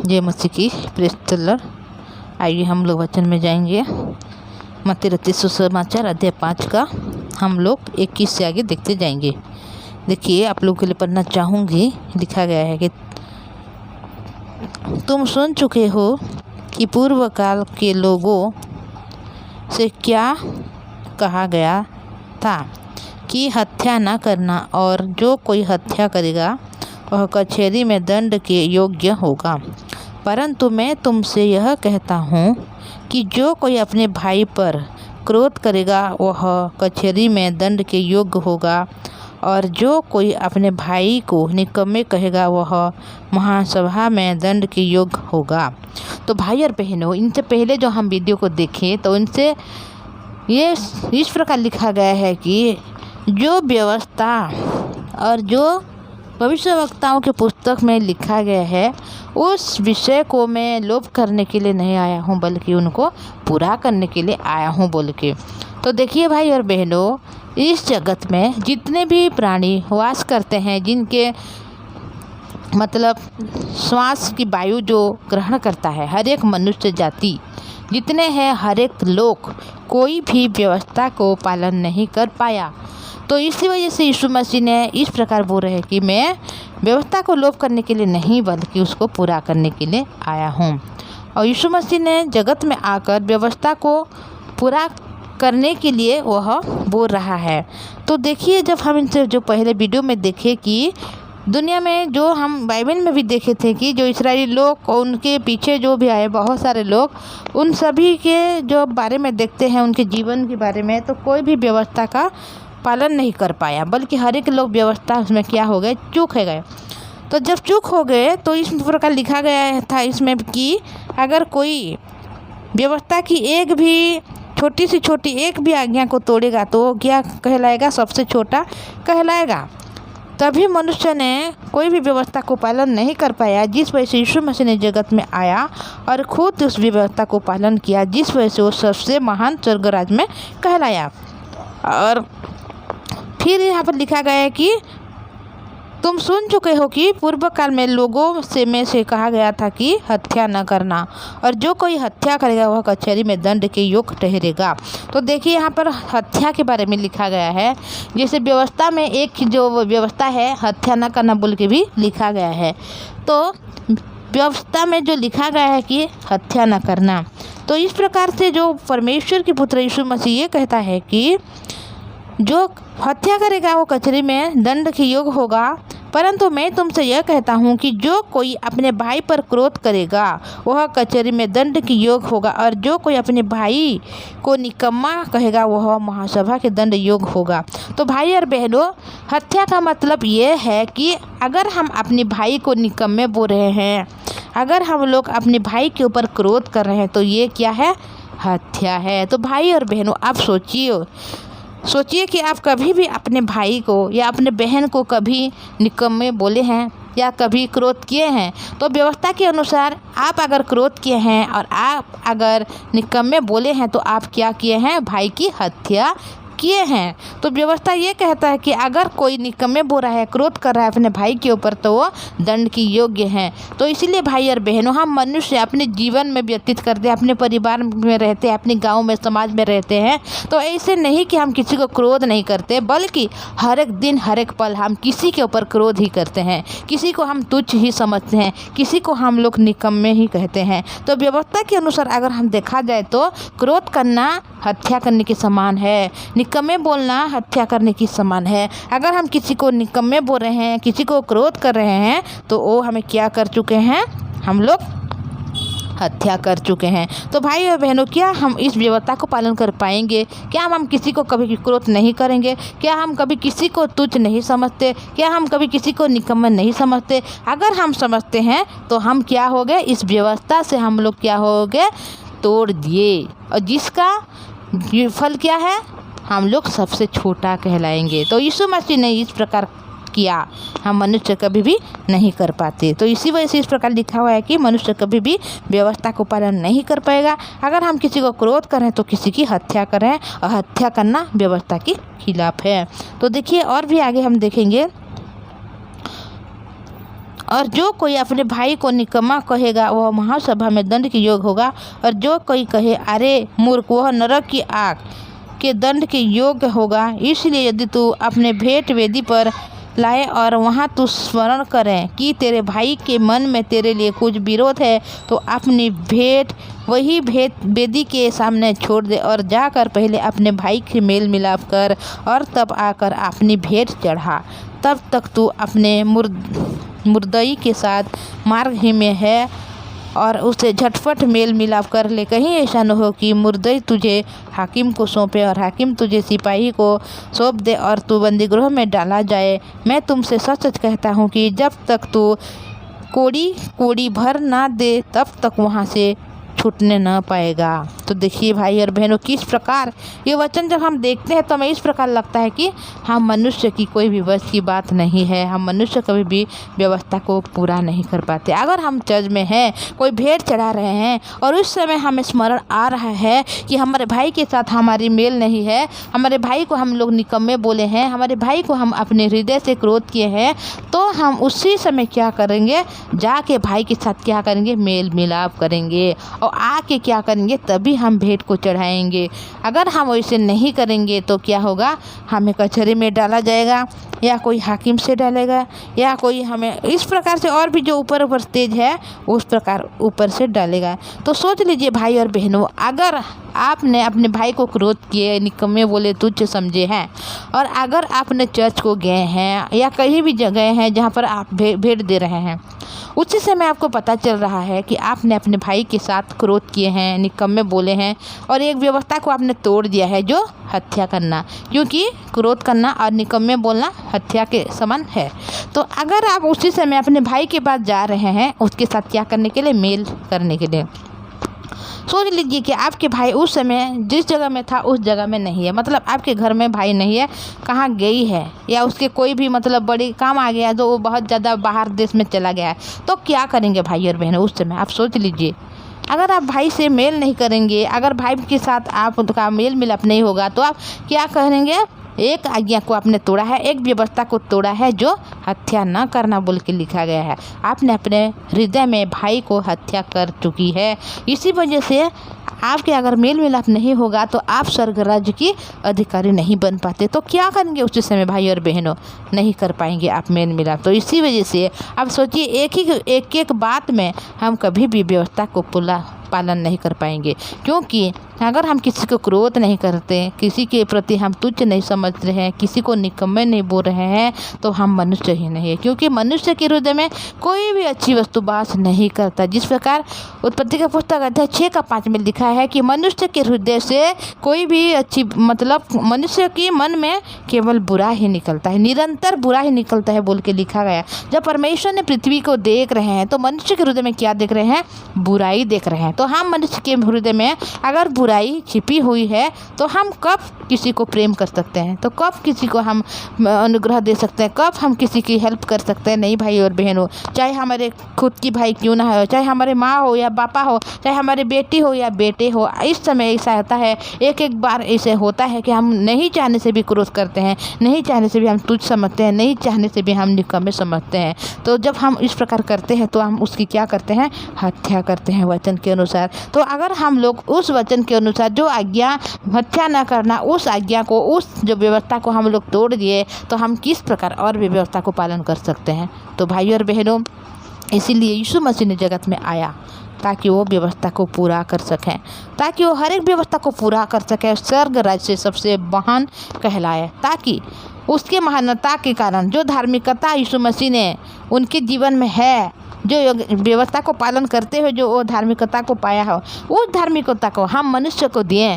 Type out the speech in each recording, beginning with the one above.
जय मसीह की press the Lord. आइए हम लोग वचन में जाएंगे। मत्ती रचित सुसमाचार अध्याय 5 का हम लोग 21 से आगे देखते जाएंगे। देखिए, आप लोगों के लिए पढ़ना चाहूँगी। लिखा गया है कि तुम सुन चुके हो कि पूर्व काल के लोगों से क्या कहा गया था कि हत्या न करना, और जो कोई हत्या करेगा वह कचहरी में दंड के योग्य होगा। परंतु मैं तुमसे यह कहता हूँ कि जो कोई अपने भाई पर क्रोध करेगा वह कचहरी में दंड के योग्य होगा, और जो कोई अपने भाई को निकम्मे कहेगा वह महासभा में दंड के योग्य होगा। तो भाई और बहनों, इनसे पहले जो हम वीडियो को देखें तो इनसे ये इस प्रकार लिखा गया है कि जो व्यवस्था और जो भविष्यवक्ताओं के पुस्तक में लिखा गया है उस विषय को मैं लोप करने के लिए नहीं आया हूँ, बल्कि उनको पूरा करने के लिए आया हूँ बोल के। तो देखिए भाई और बहनों, इस जगत में जितने भी प्राणी वास करते हैं, जिनके मतलब श्वास की वायु जो ग्रहण करता है, हर एक मनुष्य जाति जितने हैं, हर एक लोग कोई भी व्यवस्था को पालन नहीं कर पाया। तो इसी वजह से यीशु मसीह ने इस प्रकार बोल रहे हैं कि मैं व्यवस्था को लोप करने के लिए नहीं, बल्कि उसको पूरा करने के लिए आया हूँ। और यीशु मसीह ने जगत में आकर व्यवस्था को पूरा करने के लिए वह बोल रहा है। तो देखिए, जब हम इनसे जो पहले वीडियो में देखे कि दुनिया में जो हम बाइबल में भी देखे थे कि जो इस्राएली लोग और उनके पीछे जो भी आए बहुत सारे लोग, उन सभी के जो बारे में देखते हैं, उनके जीवन के बारे में, तो कोई भी व्यवस्था का पालन नहीं कर पाया, बल्कि हर एक लोग व्यवस्था उसमें क्या हो गए, चूक हो गए। तो जब चूक हो गए तो इस प्रकार लिखा गया था इसमें कि अगर कोई व्यवस्था की एक भी छोटी से छोटी एक भी आज्ञा को तोड़ेगा तो वो क्या कहलाएगा, सबसे छोटा कहलाएगा। तभी मनुष्य ने कोई भी व्यवस्था को पालन नहीं कर पाया, जिस वजह से यीशु मसीह ने जगत में आया और खुद उस व्यवस्था को पालन किया, जिस वजह से वो सबसे महान स्वर्गराज में कहलाया। और फिर यहाँ पर लिखा गया है कि तुम सुन चुके हो कि पूर्व काल में लोगों से कहा गया था कि हत्या न करना, और जो कोई हत्या करेगा वह कचहरी में दंड के योग्य ठहरेगा। तो देखिए, यहाँ पर हत्या के बारे में लिखा गया है। जैसे व्यवस्था में एक जो व्यवस्था है हत्या न करना बोल के भी लिखा गया है। तो व्यवस्था में जो लिखा गया है कि हत्या न करना, तो इस प्रकार से जो परमेश्वर के पुत्र यीशु मसीह ये कहता है कि जो हत्या करेगा वो कचहरी में दंड के योग्य होगा। परंतु मैं तुमसे यह कहता हूँ कि जो कोई अपने भाई पर क्रोध करेगा वह कचहरी में दंड के योग्य होगा, और जो कोई अपने भाई को निकम्मा कहेगा वह महासभा के दंड योग्य होगा। तो भाई और बहनों, हत्या का मतलब ये है कि अगर हम अपने भाई को निकम्मे बोल रहे हैं, अगर हम लोग अपने भाई के ऊपर क्रोध कर रहे हैं, तो ये क्या है, हत्या है। तो भाई और बहनों, आप सोचिए कि आप कभी भी अपने भाई को या अपने बहन को कभी निकम्मे बोले हैं या कभी क्रोध किए हैं। तो व्यवस्था के अनुसार आप अगर क्रोध किए हैं और आप अगर निकम्मे बोले हैं तो आप क्या किए हैं, भाई की हत्या किए हैं। तो व्यवस्था ये कहता है कि अगर कोई निकम्मे बोल रहा है, क्रोध कर रहा है अपने भाई के ऊपर, तो वो दंड की योग्य हैं। तो इसीलिए भाई और बहनों, हम मनुष्य अपने जीवन में व्यतीत करते हैं, अपने परिवार में रहते हैं, अपने गांव में, समाज में रहते हैं, तो ऐसे नहीं कि हम किसी को क्रोध नहीं करते, बल्कि हर एक दिन हर एक पल हम किसी के ऊपर क्रोध ही करते हैं, किसी को हम तुच्छ ही समझते हैं, किसी को हम लोग निकम्मे ही कहते हैं। तो व्यवस्था के अनुसार अगर हम देखा जाए तो क्रोध करना हत्या करने के समान है, निकम्मे बोलना हत्या करने की समान है। अगर हम किसी को निकम्मे बोल रहे हैं, किसी को क्रोध कर रहे हैं, तो वो हमें क्या कर चुके हैं, हम लोग हत्या कर चुके हैं। तो भाई और बहनों, क्या हम इस व्यवस्था को पालन कर पाएंगे? क्या हम किसी को कभी क्रोध नहीं करेंगे? क्या हम कभी किसी को तुच्छ नहीं समझते? क्या हम कभी किसी को निकम्मा नहीं समझते? अगर हम समझते हैं तो हम क्या हो गए, इस व्यवस्था से हम लोग क्या हो गए, तोड़ दिए, और जिसका फल क्या है, हम लोग सबसे छोटा कहलाएंगे। तो यीशु मसीह ने इस प्रकार किया, हम मनुष्य कभी भी नहीं कर पाते। तो इसी वजह से इस प्रकार लिखा हुआ है कि मनुष्य कभी भी व्यवस्था को पालन नहीं कर पाएगा। अगर हम किसी को क्रोध करें तो किसी की हत्या करें, और हत्या करना व्यवस्था के खिलाफ है। तो देखिए, और भी आगे हम देखेंगे और जो कोई अपने भाई को निकम्मा कहेगा वह महासभा में दंड के योग्य होगा, और जो कोई कहे अरे मूर्ख वह नरक की आग के दंड के योग्य होगा। इसलिए यदि तू अपने भेंट वेदी पर लाए और वहाँ तू स्मरण करें कि तेरे भाई के मन में तेरे लिए कुछ विरोध है, तो अपनी भेंट वही भेंट वेदी के सामने छोड़ दे और जाकर पहले अपने भाई के मेल मिलाप कर और तब आकर अपनी भेंट चढ़ा। तब तक तू अपने मुर्दई के साथ मार्ग ही में है और उसे झटपट मेल मिलाप कर ले। कहीं ऐसा न हो कि मुर्दई तुझे हाकिम को सौंपे और हाकिम तुझे सिपाही को सौंप दे और तू बंदीगृह में डाला जाए। मैं तुमसे सच सच कहता हूँ कि जब तक तू कोड़ी भर ना दे तब तक वहाँ से छूटने न पाएगा। तो देखिए भाई और बहनों, किस प्रकार ये वचन जब हम देखते हैं तो हमें इस प्रकार लगता है कि हम मनुष्य की कोई भी बस की बात नहीं है, हम मनुष्य कभी भी व्यवस्था को पूरा नहीं कर पाते। अगर हम चर्च में हैं, कोई भेंट चढ़ा रहे हैं और उस समय हमें स्मरण आ रहा है कि हमारे भाई के साथ हमारी मेल नहीं है, हमारे भाई को हम लोग निकम्मे बोले हैं, हमारे भाई को हम अपने हृदय से क्रोध किए हैं, तो हम उसी समय क्या करेंगे, जाके भाई के साथ क्या करेंगे, मेल मिलाप करेंगे और आके क्या करेंगे, तभी हम भेंट को चढ़ाएंगे। अगर हम वैसे नहीं करेंगे तो क्या होगा, हमें कचहरी में डाला जाएगा या कोई हाकिम से डालेगा या कोई हमें इस प्रकार से और भी जो ऊपर तेज है उस प्रकार ऊपर से डालेगा। तो सोच लीजिए भाई और बहनों, अगर आपने अपने भाई को क्रोध किए, निकम्मे बोले, तुच्छ समझे हैं और अगर आपने चर्च को गए हैं या कहीं भी जगह हैं जहाँ पर आप भेंट दे रहे हैं, उसी समय आपको पता चल रहा है कि आपने अपने भाई के साथ क्रोध किए हैं, निकम्मे बोले हैं और एक व्यवस्था को आपने तोड़ दिया है जो हत्या करना, क्योंकि क्रोध करना और निकम्मे बोलना हत्या के समान है। तो अगर आप उसी समय अपने भाई के पास जा रहे हैं उसके साथ क्या करने के लिए, मेल करने के लिए, सोच लीजिए कि आपके भाई उस समय जिस जगह में था उस जगह में नहीं है, मतलब आपके घर में भाई नहीं है, कहाँ गई है या उसके कोई भी मतलब बड़ी काम आ गया तो वो बहुत ज़्यादा बाहर देश में चला गया है, तो क्या करेंगे भाई और बहनों उस समय। आप सोच लीजिए, अगर आप भाई से मेल नहीं करेंगे, अगर भाई के साथ आपका मेल मिलाप नहीं होगा तो आप क्या करेंगे, एक आज्ञा को आपने तोड़ा है, एक व्यवस्था को तोड़ा है जो हत्या न करना बोल के लिखा गया है। आपने अपने हृदय में भाई को हत्या कर चुकी है। इसी वजह से आपके अगर मेल मिलाप नहीं होगा तो आप स्वर्ग राज्य की अधिकारी नहीं बन पाते। तो क्या करेंगे उस समय भाई और बहनों, नहीं कर पाएंगे आप मेल मिलाप। तो इसी वजह से अब सोचिए, एक बात में हम कभी भी व्यवस्था को पालन नहीं कर पाएंगे, क्योंकि अगर हम किसी को क्रोध नहीं करते, किसी के प्रति हम तुच्छ नहीं समझ रहे हैं, किसी को निकम्मे नहीं बोल रहे हैं, तो हम मनुष्य ही नहीं है, क्योंकि मनुष्य के हृदय में कोई भी अच्छी वस्तु वास नहीं करता। जिस प्रकार उत्पत्ति का पुस्तक अध्याय 6:5 में लिखा है कि मनुष्य के हृदय से कोई भी अच्छी, मतलब मनुष्य के मन में केवल बुरा ही निकलता है, निरंतर बुरा ही निकलता है बोल के लिखा गया। जब परमेश्वर ने पृथ्वी को देख रहे हैं तो मनुष्य के हृदय में क्या देख रहे हैं, बुराई देख रहे हैं। तो हम मनुष्य के हृदय में अगर बुराई छिपी हुई है तो हम कब किसी को प्रेम कर सकते हैं, तो कब किसी को हम अनुग्रह दे सकते हैं, कब हम किसी की हेल्प कर सकते हैं। नहीं भाई और बहनों, चाहे हमारे खुद की भाई क्यों ना हो, चाहे हमारे माँ हो या पापा हो, चाहे हमारी बेटी हो या बेटे हो, इस समय ऐसा होता है, एक बार ऐसे होता है कि हम नहीं चाहने से भी क्रोध करते हैं, नहीं चाहने से भी हम तुच्छ समझते हैं, नहीं चाहने से भी हम निकम्मे समझते हैं। तो जब हम इस प्रकार करते हैं तो हम उसकी क्या करते हैं, हत्या करते हैं वचन के अनुसार। तो अगर हम लोग उस वचन के अनुसार जो आज्ञा हत्या न करना, उस आज्ञा को, उस जो व्यवस्था को हम लोग तोड़ दिए, तो हम किस प्रकार और भी व्यवस्था को पालन कर सकते हैं। तो भाई और बहनों, इसीलिए यीशु मसीह ने जगत में आया ताकि वो व्यवस्था को पूरा कर सकें, ताकि वो हर एक व्यवस्था को पूरा कर सके, स्वर्ग राज्य से सबसे महान कहलाए, ताकि उसके महानता के कारण जो धार्मिकता यीशु मसीह ने उनके जीवन में है, जो व्यवस्था को पालन करते हुए जो वो धार्मिकता को पाया हो, उस धार्मिकता को हम मनुष्य को दिए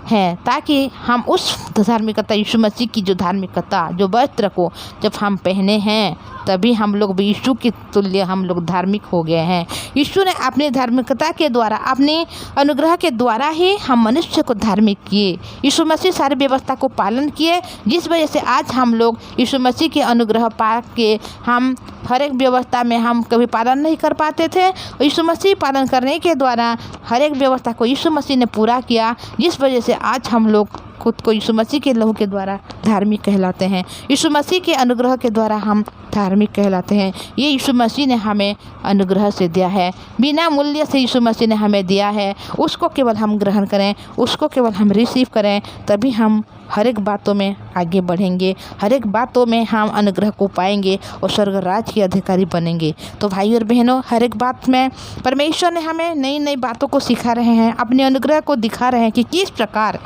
हैं, ताकि हम उस धार्मिकता, यीशु मसीह की जो धार्मिकता, जो वस्त्र को जब हम पहने हैं तभी हम लोग यीशु के तुल्य हम लोग धार्मिक हो गए हैं। यीशु ने अपनी धार्मिकता के द्वारा, अपने अनुग्रह के द्वारा ही हम मनुष्य को धार्मिक किए। यीशु मसीह सारी व्यवस्था को पालन किए, जिस वजह से आज हम लोग यीशु मसीह के अनुग्रह पा के हम हर एक व्यवस्था में हम कभी पालन नहीं कर पाते थे। यीशु मसीह पालन करने के द्वारा हर एक व्यवस्था को यीशु मसीह ने पूरा किया, जिस वजह से आज हम लोग खुद को यीशु मसीह के लहू के द्वारा धार्मिक कहलाते हैं। यीशु मसीह के अनुग्रह के द्वारा हम धार्मिक कहलाते हैं। ये यीशु मसीह ने हमें अनुग्रह से दिया है, बिना मूल्य से यीशु मसीह ने हमें दिया है। उसको केवल हम ग्रहण करें, उसको केवल हम रिसीव करें, तभी हम हर एक बातों में आगे बढ़ेंगे, हर एक बातों में हम अनुग्रह को पाएंगे और स्वर्ग राज के अधिकारी बनेंगे। तो भाई और बहनों, हर एक बात में परमेश्वर ने हमें नई नई बातों को सिखा रहे हैं, अपने अनुग्रह को दिखा रहे हैं कि किस प्रकार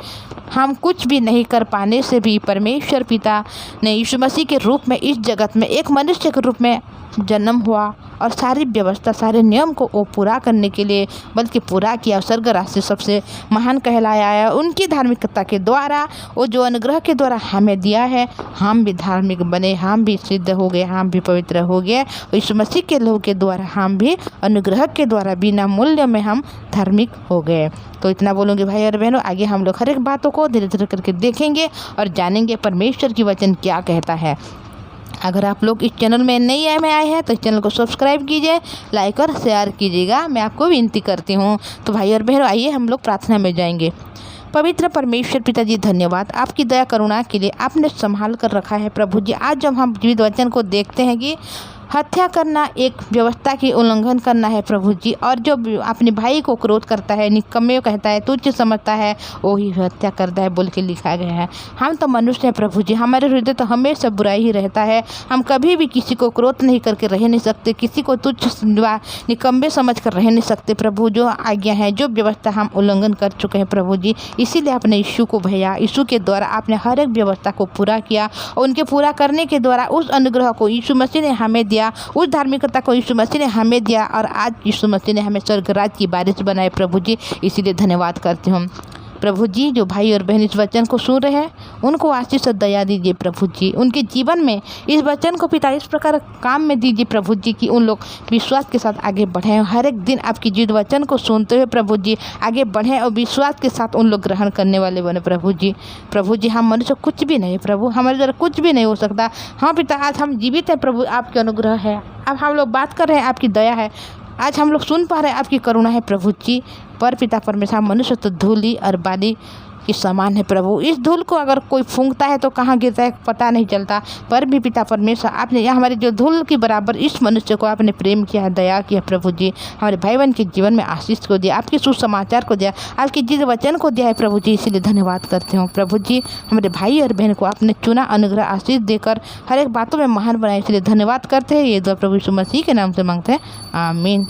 हम कुछ भी नहीं कर पाने से भी परमेश्वर पिता ने यीशु मसीह के रूप में इस जगत में एक मनुष्य के रूप में जन्म हुआ और सारी व्यवस्था, सारे नियम को वो पूरा करने के लिए बल्कि पूरा किया। स्वर्ग राज से सबसे महान कहलाया है। उनकी धार्मिकता के द्वारा, वो जो अनुग्रह के द्वारा हमें दिया है, हम भी धार्मिक बने, हम भी सिद्ध हो गए, हम भी पवित्र हो गए। यीशु मसीह के लहू के द्वारा हम भी अनुग्रह के द्वारा बिना मूल्य में हम धार्मिक हो गए। तो इतना बोलूँगी भाई और बहनों, आगे हम लोग हर एक बातों को धीरे धीरे करके देखेंगे और जानेंगे परमेश्वर की वचन क्या कहता है। अगर आप लोग इस चैनल में नए में आए हैं तो इस चैनल को सब्सक्राइब कीजिए, लाइक और शेयर कीजिएगा, मैं आपको विनती करती हूँ। तो भाई और बहनों, आइए हम लोग प्रार्थना में जाएंगे। पवित्र परमेश्वर पिताजी, धन्यवाद आपकी दया करुणा के लिए, आपने संभाल कर रखा है प्रभु जी। आज जब हम जीवित वचन को देखते हैं कि हत्या करना एक व्यवस्था की उल्लंघन करना है प्रभु जी, और जो अपने भाई को क्रोध करता है, निकम्मे कहता है, तुच्छ समझता है, वो ही हत्या करता है बोल के लिखा गया है। हम तो मनुष्य हैं प्रभु जी, हमारे हृदय तो हमेशा बुराई ही रहता है। हम कभी भी किसी को क्रोध नहीं करके रह नहीं सकते, किसी को तुच्छ निकम्मे समझ कर रह नहीं सकते प्रभु। जो आज्ञा है, जो व्यवस्था हम उल्लंघन कर चुके हैं प्रभु जी, इसीलिए अपने यीशु को भेजा। यीशु के द्वारा आपने हर एक व्यवस्था को पूरा किया और उनके पूरा करने के द्वारा उस अनुग्रह को यीशु मसीह ने हमें दिया, उस धार्मिकता को यीशु मसीह ने हमें दिया, और आज यीशु मसीह ने हमें स्वर्ग राज की बारिश बनाए प्रभु जी। इसीलिए धन्यवाद करती हूँ प्रभु जी। जो भाई और बहन इस वचन को सुन रहे हैं, उनको आशीष और दया दीजिए प्रभु जी। उनके जीवन में इस वचन को पिता इस प्रकार काम में दीजिए प्रभु जी कि उन लोग विश्वास के साथ आगे बढ़ें। हर एक दिन आपकी जीवित वचन को सुनते हुए प्रभु जी आगे बढ़ें और विश्वास के साथ उन लोग ग्रहण करने वाले बने प्रभु जी। प्रभु जी, हम मनुष्य कुछ भी नहीं प्रभु, हमारे द्वारा कुछ भी नहीं हो सकता। हाँ पिता, आज हम जीवित हैं प्रभु, आपके अनुग्रह है। अब हम लोग बात कर रहे हैं, आपकी दया है। आज हम लोग सुन पा रहे हैं, आपकी करुणा है प्रभु जी। पर पिता परमेश्वर, मनुष्य तो धूली और बाली के समान है प्रभु। इस धूल को अगर कोई फूंकता है तो कहाँ गिरता है पता नहीं चलता, पर भी पिता परमेश्वर आपने यह हमारे जो धूल के बराबर इस मनुष्य को आपने प्रेम किया, दया किया प्रभु जी। हमारे भाई बहन के जीवन में आशीष को दिया, आपके सुसमाचार को दिया, आपके जीवित वचन को दिया है प्रभु जी। इसीलिए धन्यवाद करती हूँ प्रभु जी। हमारे भाई और बहन को आपने चुना, अनुग्रह आशीष देकर हर एक बातों में महान बनाया, इसलिए धन्यवाद करते हैं। ये दुआ प्रभु यीशु मसीह के नाम से मांगते हैं, आमीन।